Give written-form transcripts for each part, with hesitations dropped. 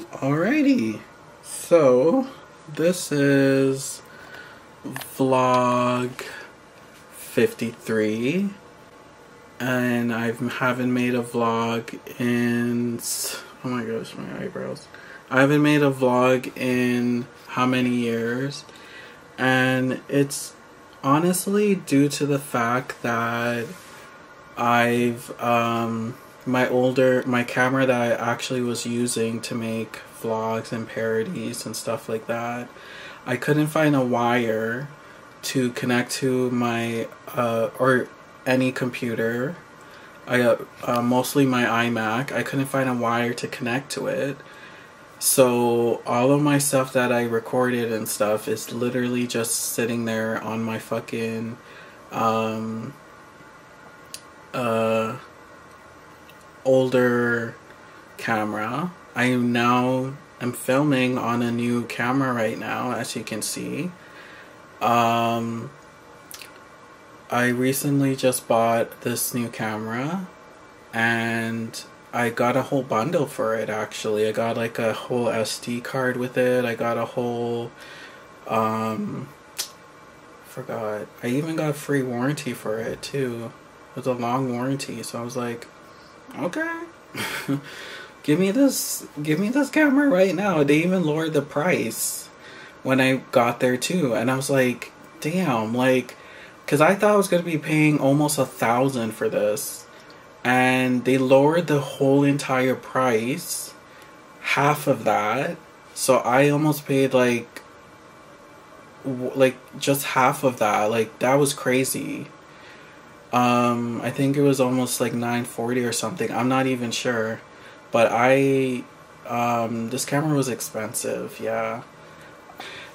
Alrighty, so this is vlog 53, and I haven't made a vlog in, oh my gosh, my eyebrows. I haven't made a vlog in how many years, and it's honestly due to the fact that I've, my camera that I actually was using to make vlogs and parodies and stuff like that, I couldn't find a wire to connect to my, or any computer. Mostly my iMac. I couldn't find a wire to connect to it. So all of my stuff that I recorded and stuff is literally just sitting there on my fucking, older camera. I'm filming on a new camera right now, as you can see. I recently just bought this new camera, and I got a whole bundle for it. Actually, I got like a whole SD card with it. I got a whole forgot, I even got free warranty for it too. It was a long warranty, so I was like, okay. give me this camera right now. They even lowered the price when I got there too, and I was like, damn, like, because I thought I was going to be paying almost $1,000 for this, and they lowered the whole entire price, half of that. So I almost paid like just half of that. Like, that was crazy. I think it was almost like $940 or something. I'm not even sure. But this camera was expensive, yeah.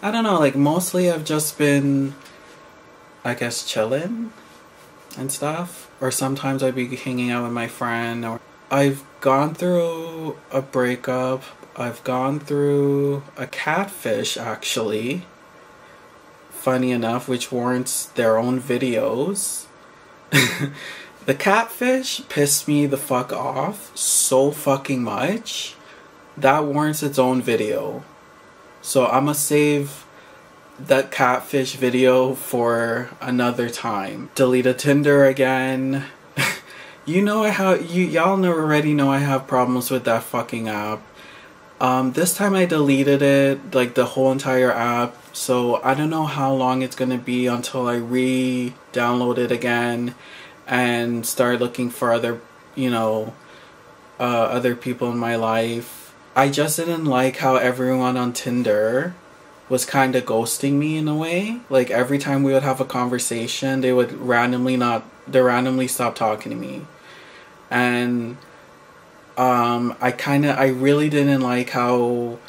I don't know, like, mostly I've just been, I guess, chilling and stuff. Or sometimes I'd be hanging out with my friend. Or I've gone through a breakup. I've gone through a catfish, actually. Funny enough, which warrants their own videos. The catfish pissed me the fuck off so fucking much. That warrants its own video. So I'ma save that catfish video for another time. Deleted Tinder again. You know y'all already know I have problems with that fucking app. This time I deleted it, like the whole entire app. So I don't know how long it's gonna be until I re-download it again and start looking for other, other people in my life. I just didn't like how everyone on Tinder was kind of ghosting me in a way. Like, every time we would have a conversation, they would randomly stop talking to me. And I really didn't like how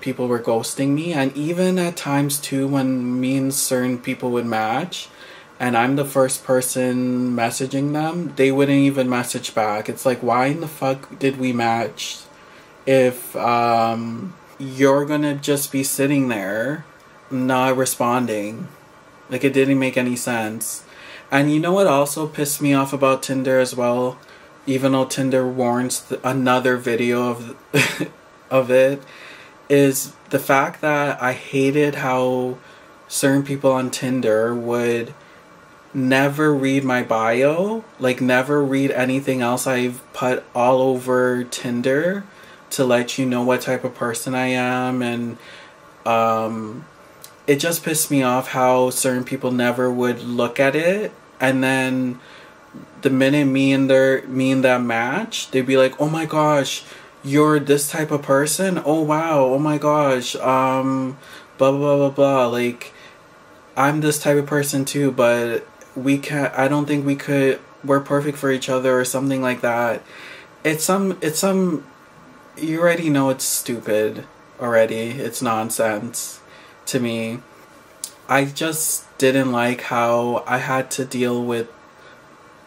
people were ghosting me. And even at times too, when me and certain people would match and I'm the first person messaging them, they wouldn't even message back. It's like, why in the fuck did we match if you're gonna just be sitting there not responding? Like, it didn't make any sense. And you know what also pissed me off about Tinder as well, even though Tinder warrants another video of it, is the fact that I hated how certain people on Tinder would never read my bio, like never read anything else I've put all over Tinder to let you know what type of person I am. And it just pissed me off how certain people never would look at it, and then the minute me and that match, they'd be like, oh my gosh, you're this type of person? Oh wow, oh my gosh, blah blah blah blah blah, like, I'm this type of person too, but I don't think we're perfect for each other, or something like that. It's some, you already know it's stupid already. It's nonsense to me. I just didn't like how I had to deal with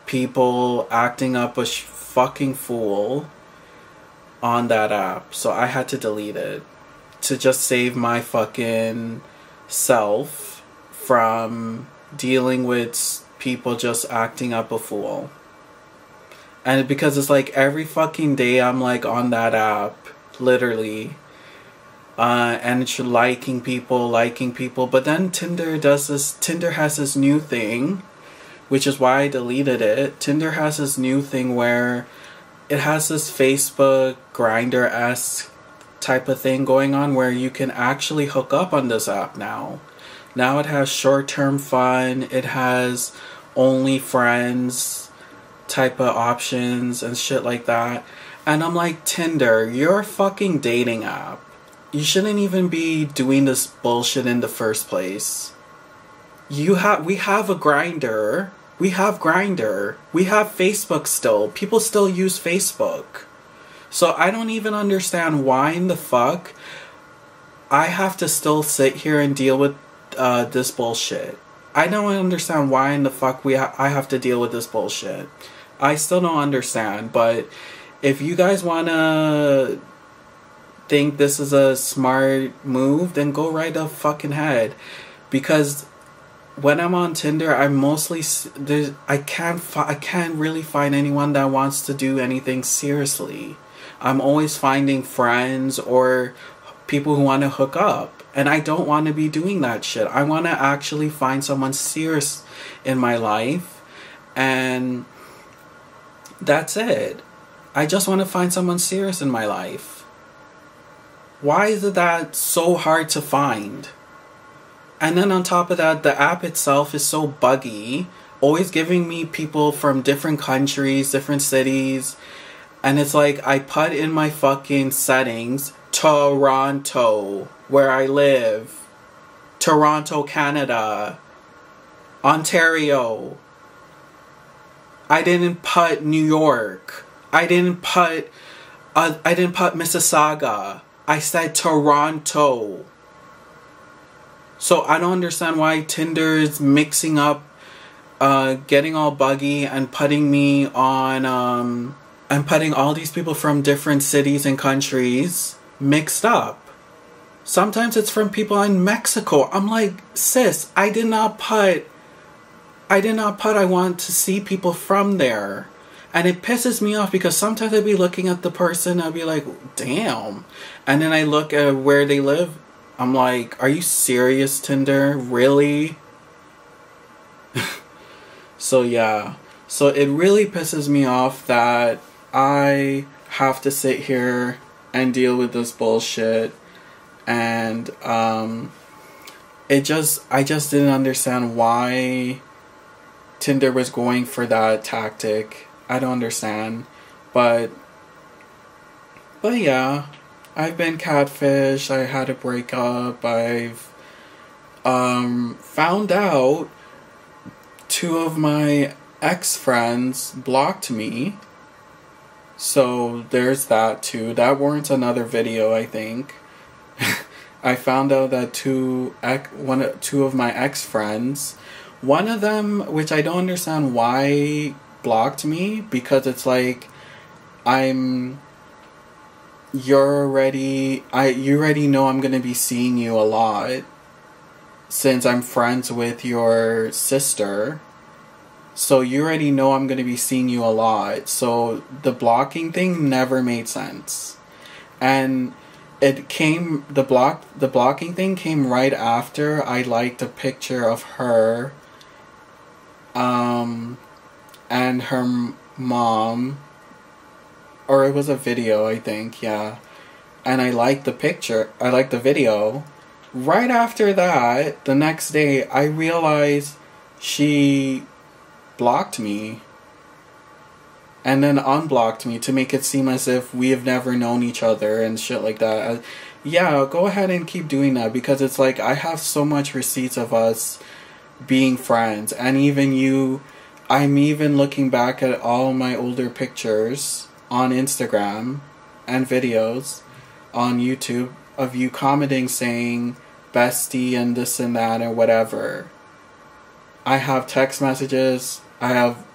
people acting up a fucking fool on that app. So I had to delete it to just save my fucking self from dealing with people just acting up a fool. And because it's like every fucking day I'm like on that app, literally. And it's liking people. But then Tinder has this new thing, which is why I deleted it. Tinder has this new thing where it has this Facebook Grindr-esque type of thing going on where you can actually hook up on this app now. Now it has short-term fun. It has OnlyFriends type of options and shit like that. And I'm like, Tinder, you're a fucking dating app. You shouldn't even be doing this bullshit in the first place. We have a Grindr. We have Grindr. We have Facebook still. People still use Facebook. So I don't even understand why in the fuck I have to still sit here and deal with this bullshit. I don't understand why in the fuck I have to deal with this bullshit. I still don't understand, but if you guys wanna think this is a smart move, then go right the fucking head. Because when I'm on Tinder, I'm mostly I can't really find anyone that wants to do anything seriously. I'm always finding friends or people who want to hook up, and I don't want to be doing that shit. I want to actually find someone serious in my life, and that's it. I just want to find someone serious in my life. Why is it that so hard to find? And then on top of that, the app itself is so buggy, always giving me people from different countries, different cities. And it's like, I put in my fucking settings, Toronto, where I live, Toronto, Canada, Ontario. I didn't put New York. I didn't put Mississauga. I said Toronto. So I don't understand why Tinder is mixing up, getting all buggy and putting me on, and putting all these people from different cities and countries mixed up. Sometimes it's from people in Mexico. I'm like, sis, I did not put I want to see people from there. And it pisses me off because sometimes I'd be looking at the person, I'd be like, damn. And then I look at where they live. I'm like, are you serious, Tinder? Really? So yeah. So it really pisses me off that I have to sit here and deal with this bullshit. And I just didn't understand why Tinder was going for that tactic. I don't understand. But yeah. I've been catfished. I had a breakup. I've found out 2 of my ex-friends blocked me. So there's that too. That warrants another video, I think. I found out that 2 of my ex-friends, one of them, which I don't understand why, blocked me, because it's like, you already know I'm gonna be seeing you a lot since I'm friends with your sister. So you already know I'm gonna be seeing you a lot. So the blocking thing never made sense. And the blocking thing came right after I liked a picture of her and her mom. Or it was a video, I think, yeah. And I liked the picture. I liked the video. Right after that, the next day, I realized she blocked me. And then unblocked me to make it seem as if we have never known each other and shit like that. Yeah, go ahead and keep doing that. Because it's like, I have so much receipts of us being friends. And even you, I'm even looking back at all my older pictures on Instagram and videos on YouTube of you commenting saying bestie and this and that and whatever. I have text messages. I have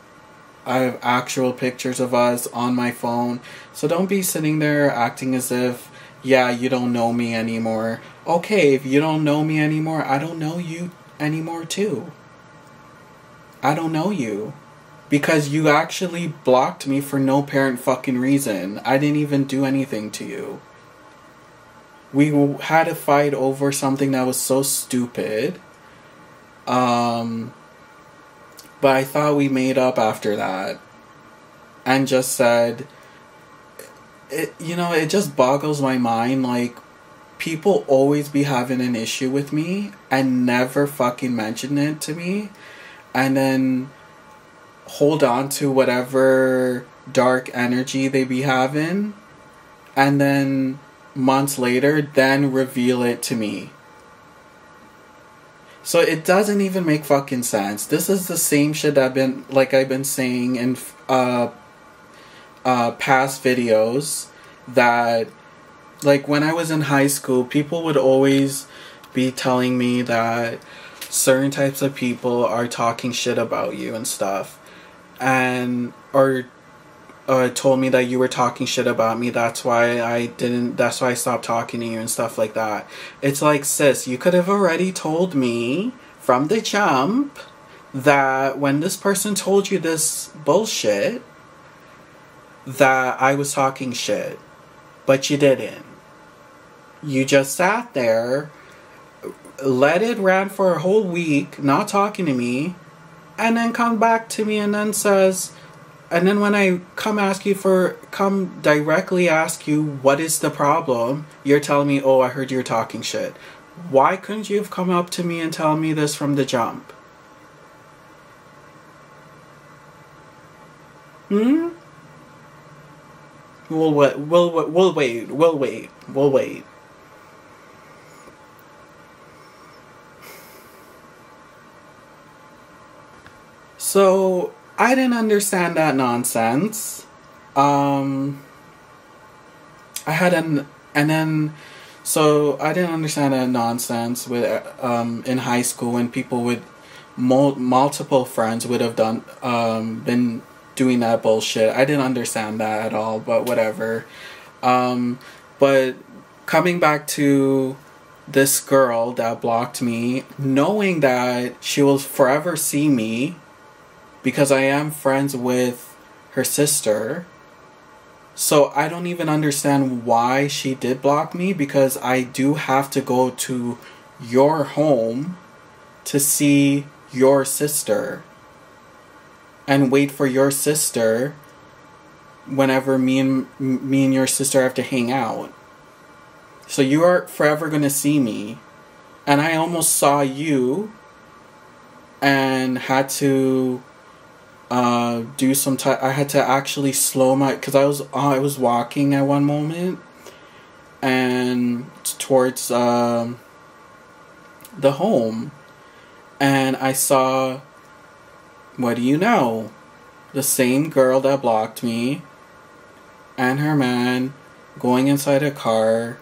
actual pictures of us on my phone. So don't be sitting there acting as if, yeah, you don't know me anymore. Okay, if you don't know me anymore, I don't know you anymore too. I don't know you. Because you actually blocked me for no apparent fucking reason. I didn't even do anything to you. We had a fight over something that was so stupid. But I thought we made up after that. And just said, it just boggles my mind. Like, people always be having an issue with me and never fucking mention it to me. And then hold on to whatever dark energy they be having. And then months later, then reveal it to me. So it doesn't even make fucking sense. This is the same shit I've been saying in past videos, that like when I was in high school, people would always be telling me that certain types of people are talking shit about you and stuff, and or told me that you were talking shit about me, that's why I stopped talking to you and stuff like that. It's like, sis, you could have already told me from the jump that when this person told you this bullshit, that I was talking shit. But you didn't. You just sat there, let it run for a whole week, not talking to me, and then come back to me and then says, and then when I come directly ask you what is the problem, you're telling me, oh, I heard you're talking shit. Why couldn't you have come up to me and tell me this from the jump? We'll wait. So, I didn't understand that nonsense. So I didn't understand that nonsense with in high school when people with multiple friends would have been doing that bullshit. I didn't understand that at all, but whatever. But coming back to this girl that blocked me, knowing that she will forever see me because I am friends with her sister. So I don't even understand why she did block me, because I do have to go to your home to see your sister and wait for your sister whenever me and your sister have to hang out. So you are forever going to see me. And I almost saw you and had to I had to actually slow because I was walking at one moment and towards the home, and I saw, what do you know, the same girl that blocked me and her man going inside a car,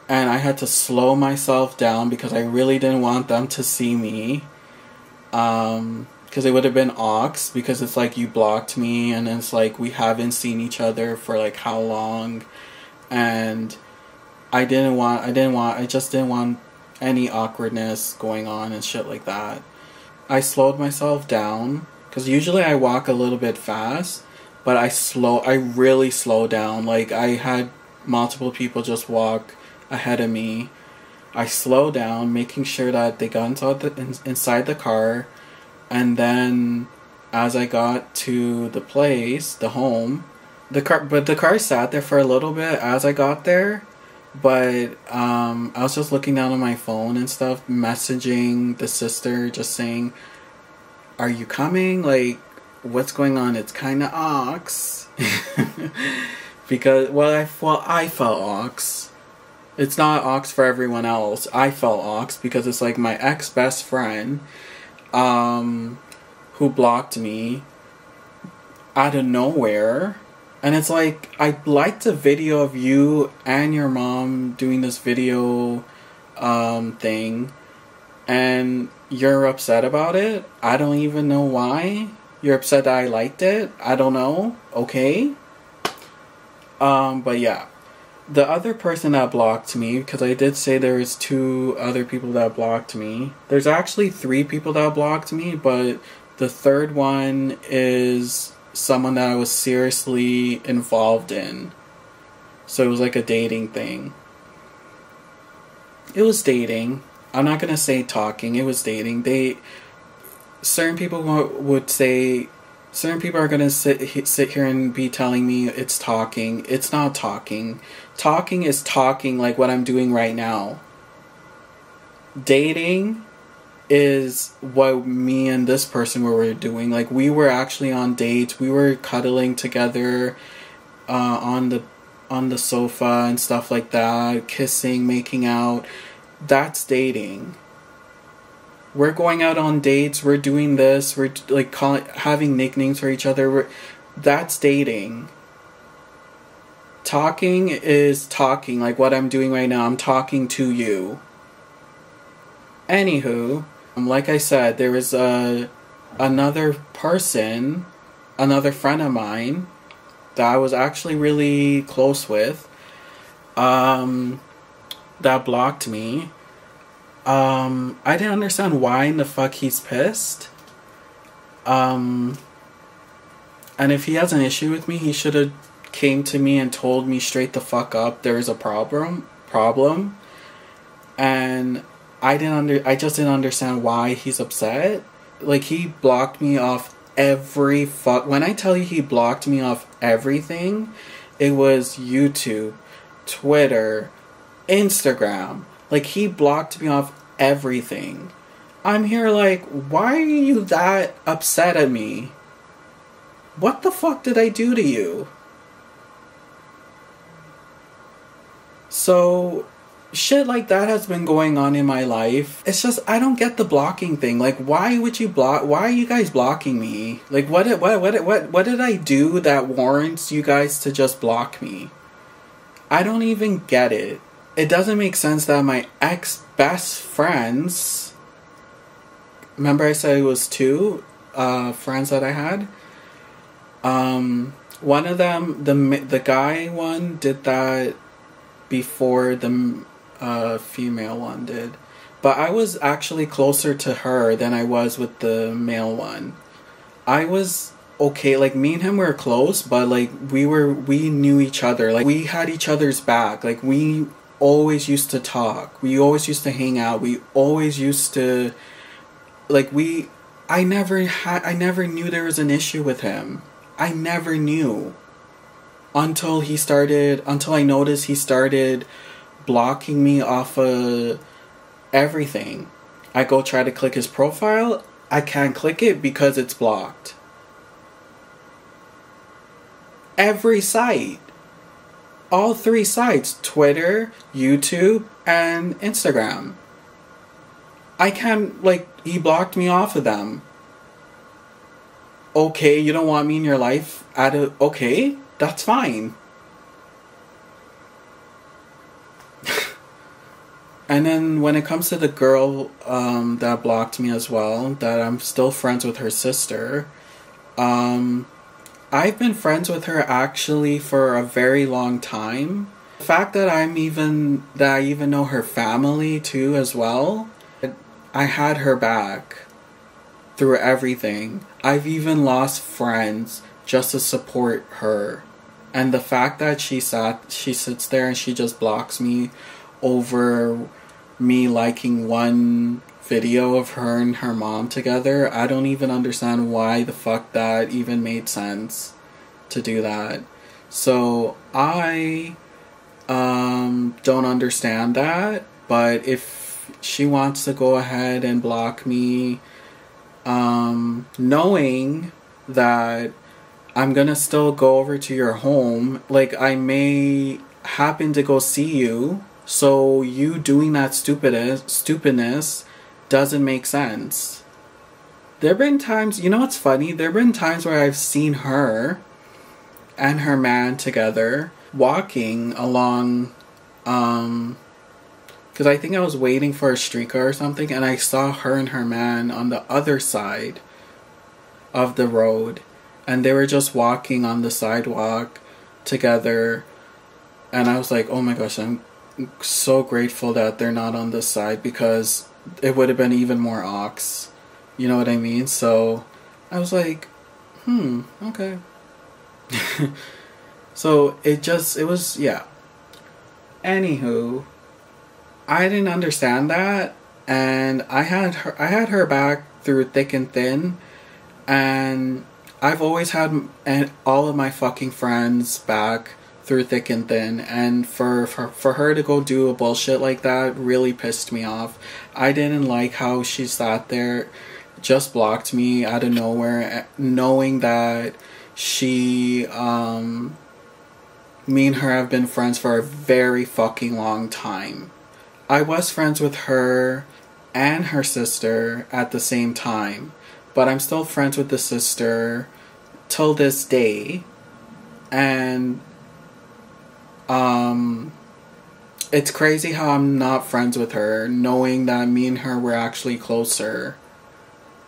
and I had to slow myself down because I really didn't want them to see me. Because it would have been ox, because it's like you blocked me and it's like we haven't seen each other for like how long, and I just didn't want any awkwardness going on and shit like that. I slowed myself down, because usually I walk a little bit fast, but I really slowed down. Like, I had multiple people just walk ahead of me. I slowed down, making sure that they got inside the car. And then, as I got to the place, the home, the car sat there for a little bit as I got there. But I was just looking down on my phone and stuff, messaging the sister, just saying, "Are you coming? Like, what's going on? It's kind of ox." Because I felt ox. It's not ox for everyone else. I felt ox because it's like my ex-best friend. Who blocked me out of nowhere. And it's like, I liked a video of you and your mom doing this video thing, and you're upset about it. I don't even know why. You're upset that I liked it. I don't know. Okay. But yeah. The other person that blocked me, because I did say there was 2 other people that blocked me. There's actually 3 people that blocked me, but the third one is someone that I was seriously involved in. So it was like a dating thing. It was dating. I'm not gonna say talking. It was dating. Certain people would say, certain people are gonna sit here and be telling me it's talking. It's not talking. Talking is talking like what I'm doing right now. Dating is what me and this person were doing. Like, we were actually on dates. We were cuddling together on the sofa and stuff like that, kissing, making out. That's dating. We're going out on dates. We're doing this. We're like having nicknames for each other. That's dating. Talking is talking like what I'm doing right now. I'm talking to you. Anywho, like I said, there was another person, another friend of mine that I was actually really close with, that blocked me. I didn't understand why in the fuck he's pissed. And if he has an issue with me, he should have came to me and told me straight the fuck up there is a problem. And I just didn't understand why he's upset. Like, he blocked me off when I tell you he blocked me off everything, it was YouTube, Twitter, Instagram. Like, he blocked me off everything. I'm here like, why are you that upset at me? What the fuck did I do to you? So, shit like that has been going on in my life. It's just, I don't get the blocking thing. Like, why would you block? Why are you guys blocking me? Like, what did I do that warrants you guys to just block me? I don't even get it. It doesn't make sense that my ex-best friends, remember I said it was two friends that I had? One of them, the guy one did that before the female one did. But I was actually closer to her than I was with the male one. I was okay, like, me and him were close, but like we knew each other. Like, we had each other's back. Like, we always used to talk. We always used to hang out. We always used to, like, I never knew there was an issue with him. I never knew. Until I noticed he started blocking me off of everything. I go try to click his profile. I can't click it because it's blocked. Every site. All 3 sites. Twitter, YouTube, and Instagram. I can't, like, he blocked me off of them. Okay, you don't want me in your life? Okay, that's fine. And then when it comes to the girl that blocked me as well, that I'm still friends with her sister, I've been friends with her actually for a very long time. The fact that I even know her family too as well, I had her back through everything. I've even lost friends just to support her. And the fact that she sits there and she just blocks me over me liking one video of her and her mom together, I don't even understand why the fuck that even made sense to do that. So I don't understand that, but if she wants to go ahead and block me, knowing that I'm gonna still go over to your home, like, I may happen to go see you, so you doing that stupidness doesn't make sense. There've been times, you know what's funny? There've been times where I've seen her and her man together walking along, because I think I was waiting for a streetcar or something, and I saw her and her man on the other side of the road, and they were just walking on the sidewalk together, and I was like, oh my gosh, I'm so grateful that they're not on this side, because it would have been even more ox. You know what I mean? So I was like, okay. So it was, yeah. Anywho, I didn't understand that, and I had her back through thick and thin, and I've always had all of my fucking friends back through thick and thin, and for her to go do a bullshit like that really pissed me off. I didn't like how she sat there, just blocked me out of nowhere, knowing that she me and her have been friends for a very fucking long time. I was friends with her and her sister at the same time, but I'm still friends with the sister till this day. And it's crazy how I'm not friends with her, knowing that me and her were actually closer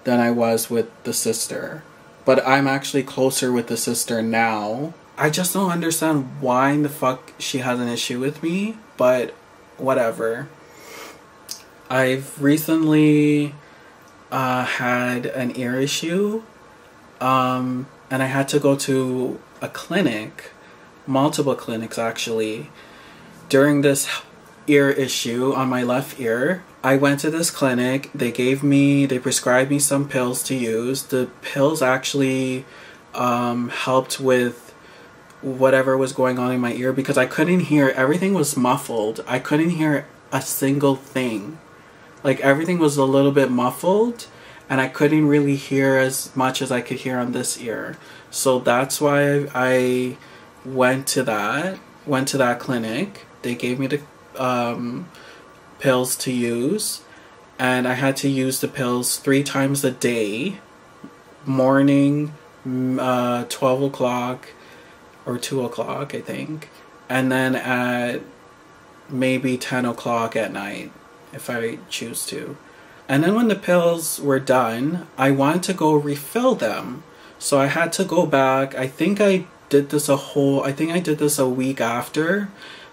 than I was with the sister. But I'm actually closer with the sister now. I just don't understand why in the fuck she has an issue with me, but whatever. I've recently had an ear issue, and I had to go to a clinic, multiple clinics actually, during this ear issue on my left ear. I went to this clinic, they prescribed me some pills to use. The pills actually helped with whatever was going on in my ear, because I couldn't hear, everything was muffled. I couldn't hear a single thing. Like, everything was a little bit muffled, and I couldn't really hear as much as I could hear on this ear. So that's why I went to that clinic. They gave me the pills to use, and I had to use the pills 3 times a day. Morning, 12 o'clock, or 2 o'clock, I think. And then at maybe 10 o'clock at night, if I choose to. And then when the pills were done, I wanted to go refill them. So I had to go back. I think I did this a week after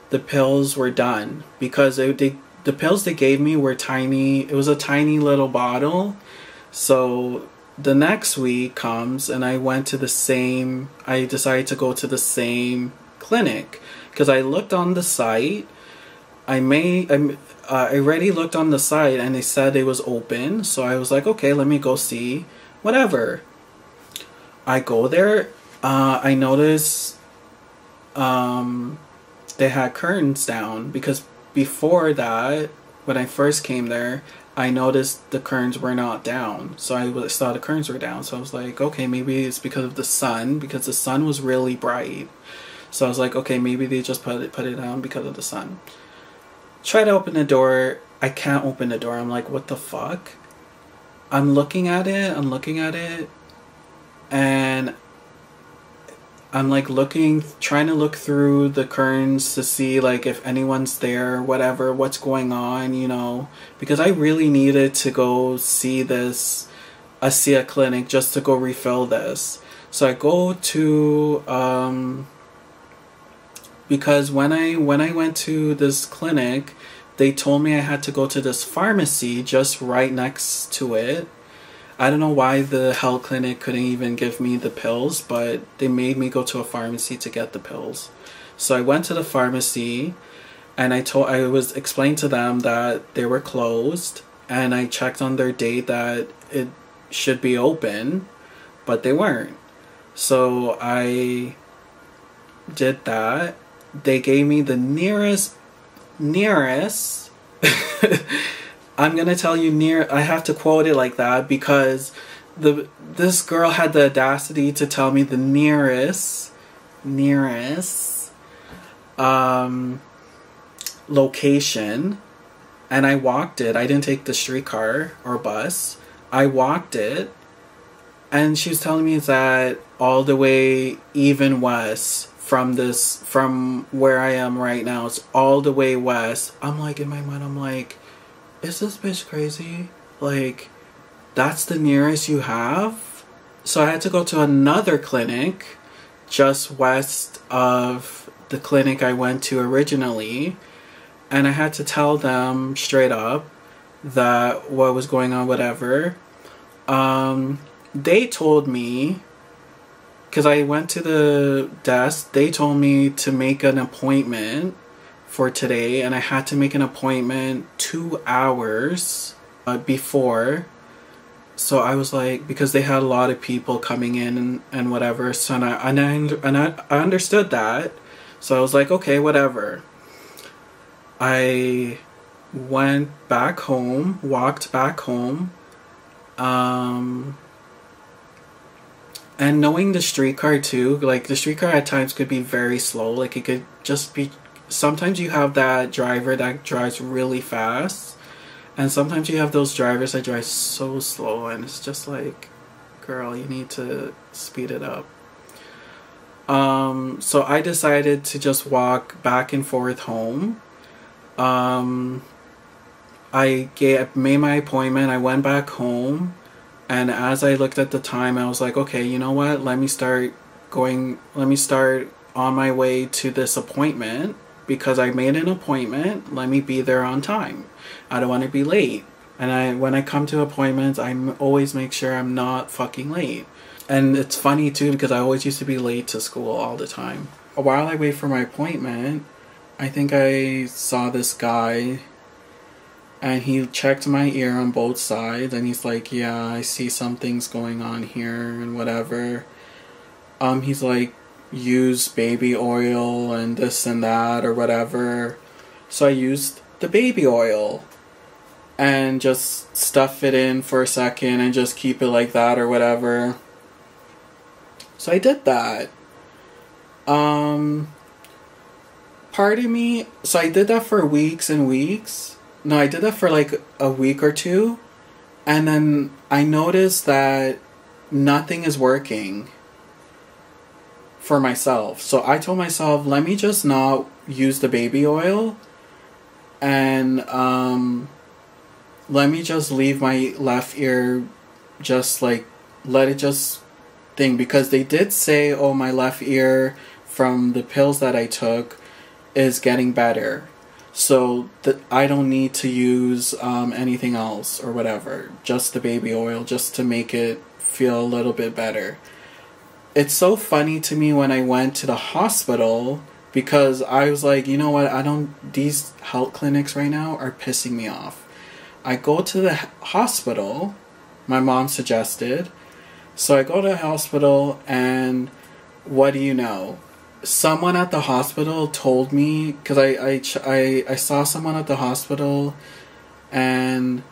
the pills were done. Because the pills they gave me were tiny. It was a tiny little bottle. So the next week comes, and I decided to go to the same clinic, because I looked on the site. I already looked on the site, and they said it was open, so I was like, okay, let me go see, whatever. I go there, I notice they had curtains down, because before that, when I first came there, I noticed the curtains were not down. So I saw the curtains were down. So I was like, okay, maybe it's because of the sun, because the sun was really bright. So I was like, okay, maybe they just put it down because of the sun. Try to open the door. I can't open the door. I'm like, what the fuck? I'm looking at it, and I'm like trying to look through the curtains to see like if anyone's there, whatever, what's going on, you know, because I really needed to go see a clinic just to go refill this. So I go to, because when I went to this clinic, they told me I had to go to this pharmacy just right next to it. I don't know why the health clinic couldn't even give me the pills, but they made me go to a pharmacy to get the pills. So I went to the pharmacy, and I was explained to them that they were closed, and I checked on their date that it should be open, but they weren't. So I did that. They gave me the nearest I'm gonna tell you I have to quote it like that because this girl had the audacity to tell me the nearest location, and I walked it. I didn't take the streetcar or bus. I walked it, and she was telling me that all the way even west from where I am right now. It's all the way west. I'm like, in my mind, I'm like, is this bitch crazy? Like, that's the nearest you have? So I had to go to another clinic just west of the clinic I went to originally, and I had to tell them straight up that what was going on, whatever. They told me, because I went to the desk, they told me to make an appointment for today, and I had to make an appointment 2 hours before. So I was like, because they had a lot of people coming in and whatever. So I understood that. So I was like, okay, whatever. I went back home, walked back home. And knowing the streetcar too, like the streetcar at times could be very slow. Like it could just be, sometimes you have that driver that drives really fast. And sometimes you have those drivers that drive so slow, and it's just like, girl, you need to speed it up. So I decided to just walk back and forth home. I made my appointment, I went back home, and as I looked at the time, I was like, okay, you know what, let me start on my way to this appointment, because I made an appointment, let me be there on time. I don't want to be late. And when I come to appointments, I always make sure I'm not fucking late. And it's funny too, because I always used to be late to school all the time. While I wait for my appointment, I think I saw this guy, and he checked my ear on both sides, and he's like, yeah, I see some things going on here and whatever. He's like, use baby oil and this and that or whatever. So I used the baby oil and just stuff it in for a second and just keep it like that or whatever. So I did that. Part of me, so I did that for weeks and weeks. No, I did that for like a week or two, and then I noticed that nothing is working for myself. So I told myself, let me just not use the baby oil, and let me just leave my left ear, just like let it just thing, because they did say, oh, my left ear from the pills that I took is getting better, so that I don't need to use anything else or whatever, just the baby oil, just to make it feel a little bit better. It's so funny to me when I went to the hospital, because I was like, you know what, these health clinics right now are pissing me off. I go to the hospital, my mom suggested, so I go to the hospital, and what do you know? Someone at the hospital told me, because I saw someone at the hospital, and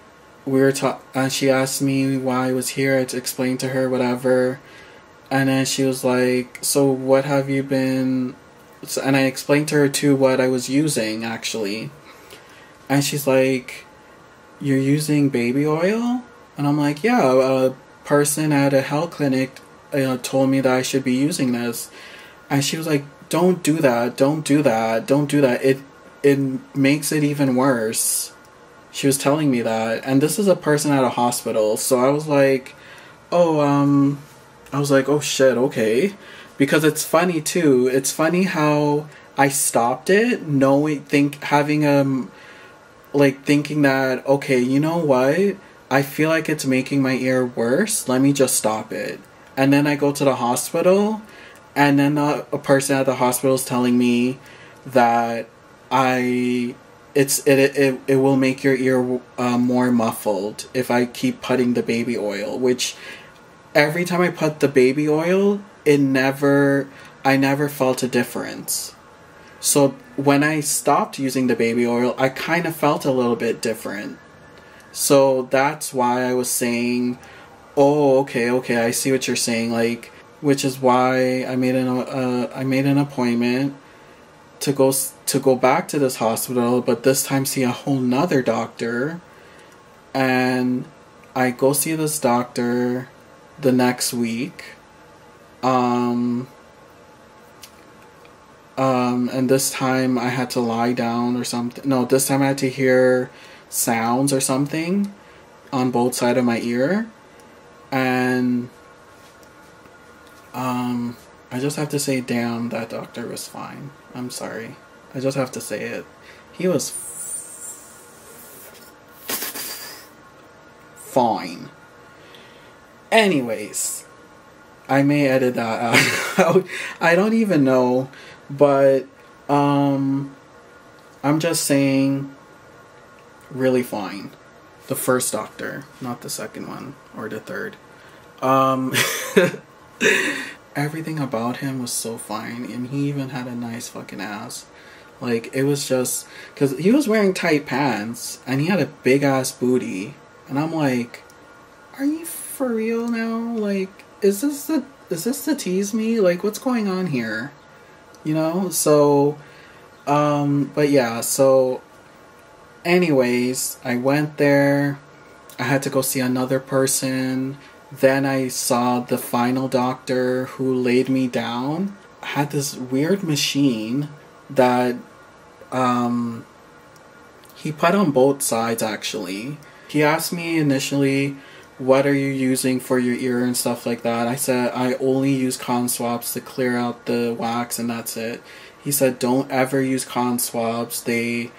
and she asked me why I was here. I explained to her whatever, and then she was like, so what have you been, and I explained to her too what I was using actually, and she's like, you're using baby oil? And I'm like, yeah, a person at a health clinic told me that I should be using this. And she was like, don't do that, don't do that, don't do that. It makes it even worse. She was telling me that. And this is a person at a hospital. So I was like, oh shit, okay. Because it's funny too. It's funny how I stopped it, thinking that, okay, you know what? I feel like it's making my ear worse. Let me just stop it. And then I go to the hospital, and then a person at the hospital is telling me that it will make your ear more muffled if I keep putting the baby oil. Which every time I put the baby oil, I never felt a difference. So when I stopped using the baby oil, I kind of felt a little bit different. So that's why I was saying, oh, okay, I see what you're saying, like, which is why I made an appointment to go back to this hospital, but this time see a whole nother doctor. And I go see this doctor the next week. And this time I had to lie down or something. No, this time I had to hear sounds or something on both sides of my ear. And I just have to say, damn, that doctor was fine. I'm sorry. I just have to say it. He was fine. Anyways, I may edit that out. I don't even know, but I'm just saying, really fine. The first doctor, not the second one or the third. Um, everything about him was so fine, and he even had a nice fucking ass. Like, it was just because he was wearing tight pants and he had a big ass booty, and I'm like, are you for real now? Like, is this to tease me? Like, what's going on here? You know? So, but yeah, so anyways, I went there. I had to go see another person. Then I saw the final doctor who laid me down. I had this weird machine that he put on both sides actually. He asked me initially, what are you using for your ear and stuff like that? I said, I only use con swabs to clear out the wax and that's it. He said, don't ever use con swabs. They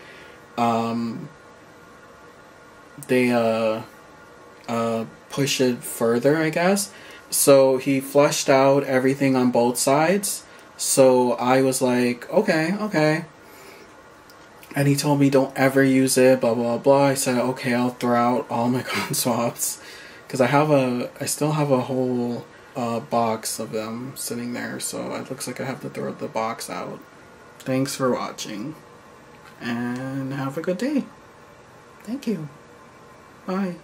push it further, I guess. So he flushed out everything on both sides. So I was like, okay. And he told me don't ever use it, blah blah blah. I said, okay, I'll throw out all my con swabs because I still have a whole box of them sitting there. So it looks like I have to throw the box out. Thanks for watching, and have a good day. Thank you. Bye.